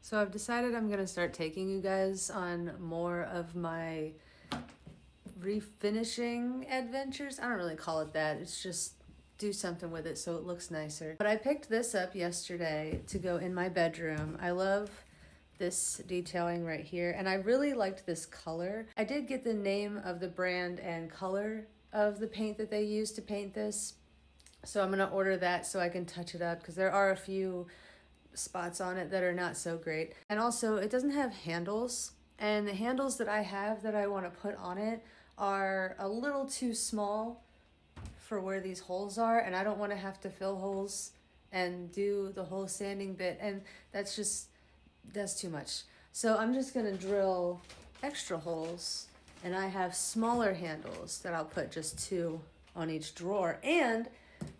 So I've decided I'm gonna start taking you guys on more of my refinishing adventures. I don't really call it that. It's just do something with it so it looks nicer. But I picked this up yesterday to go in my bedroom. I love this detailing right here, and I really liked this color. I did get the name of the brand and color of the paint that they use to paint this, so I'm gonna order that so I can touch it up because there are a few spots on it that are not so great. And also it doesn't have handles, and the handles that I have that I want to put on it are a little too small for where these holes are, and I don't want to have to fill holes and do the whole sanding bit, and that's too much. So I'm just gonna drill extra holes, and I have smaller handles that I'll put just 2 on each drawer, and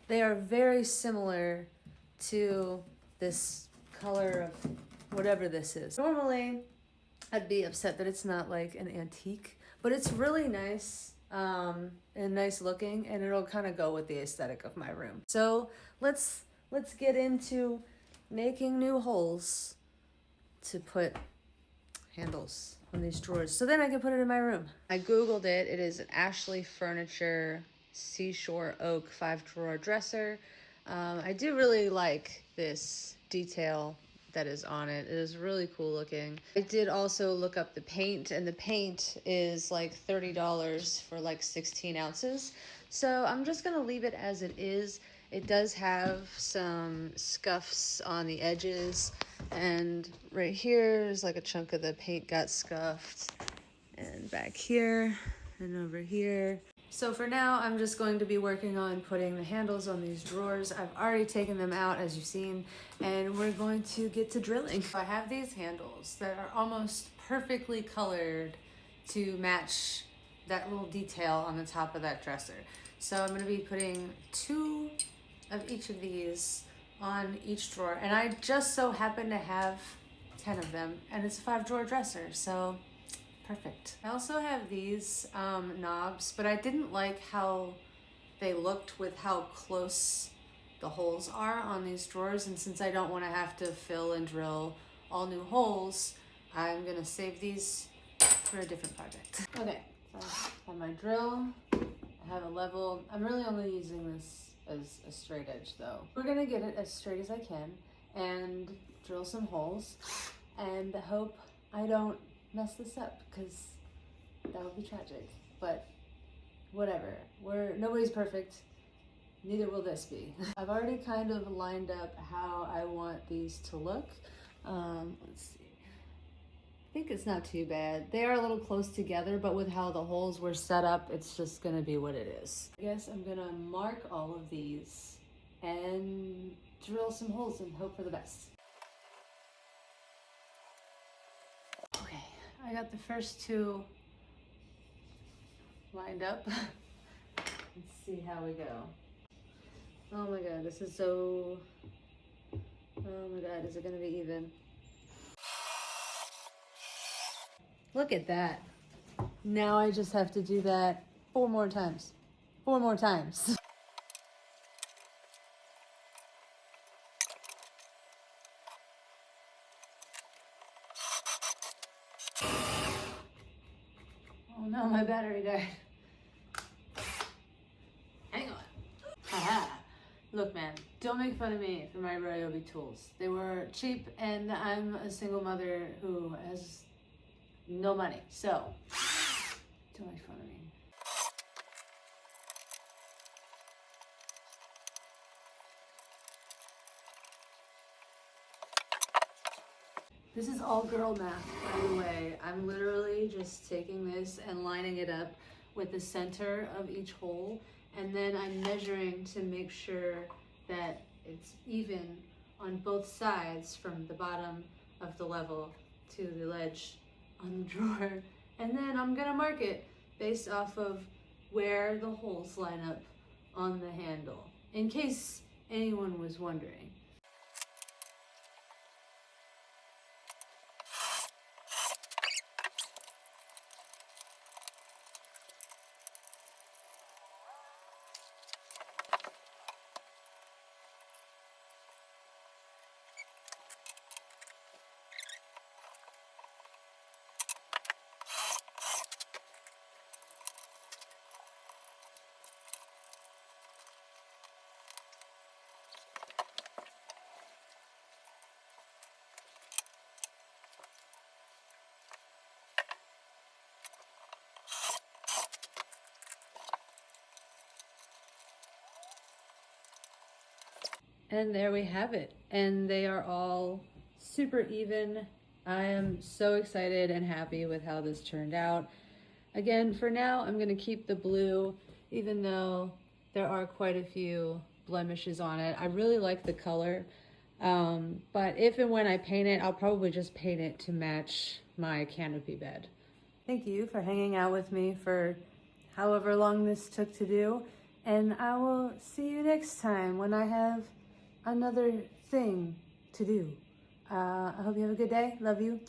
they are very similar to this color of whatever this is. Normally I'd be upset that it's not like an antique, but it's really nice and nice looking, and it'll kind of go with the aesthetic of my room. So let's get into making new holes to put handles on these drawers so then I can put it in my room. I googled it. It is an Ashley Furniture Seashore Oak 5-drawer dresser. I do really like this detail that is on it. It is really cool looking. I did also look up the paint, and the paint is like $30 for like 16 ounces. So I'm just gonna leave it as it is. It does have some scuffs on the edges, and right here is like a chunk of the paint got scuffed, and back here and over here. So for now, I'm just going to be working on putting the handles on these drawers. I've already taken them out, as you've seen, and we're going to get to drilling. I have these handles that are almost perfectly colored to match that little detail on the top of that dresser. So I'm gonna be putting 2 of each of these on each drawer, and I just so happen to have 10 of them, and it's a 5-drawer dresser, so perfect. I also have these knobs, but I didn't like how they looked with how close the holes are on these drawers, and since I don't want to have to fill and drill all new holes, I'm gonna save these for a different project. Okay, so I have my drill, I have a level. I'm really only using this as a straight edge though. We're gonna get it as straight as I can and drill some holes and hope I don't mess this up, because that would be tragic, but whatever. Nobody's perfect, neither will this be. I've already kind of lined up how I want these to look. Let's see. I think it's not too bad. They are a little close together, but with how the holes were set up, it's just gonna be what it is. I guess I'm gonna mark all of these and drill some holes and hope for the best. Okay, I got the first 2 lined up. Let's see how we go. Oh my god, this is so... Oh my god, is it gonna be even? Look at that. Now I just have to do that 4 more times. 4 more times. Oh no, my battery died. Hang on. Haha. Look, man, don't make fun of me for my Ryobi tools. They were cheap, and I'm a single mother who has no money, so don't make fun of me. This is all girl math, by the way. I'm literally just taking this and lining it up with the center of each hole, and then I'm measuring to make sure that it's even on both sides from the bottom of the level to the ledge on the drawer. And then I'm gonna mark it based off of where the holes line up on the handle, in case anyone was wondering. And there we have it. And they are all super even. I am so excited and happy with how this turned out. Again, for now, I'm gonna keep the blue, even though there are quite a few blemishes on it. I really like the color. But if and when I paint it, I'll probably just paint it to match my canopy bed. Thank you for hanging out with me for however long this took to do. And I will see you next time when I have another thing to do. I hope you have a good day. Love you.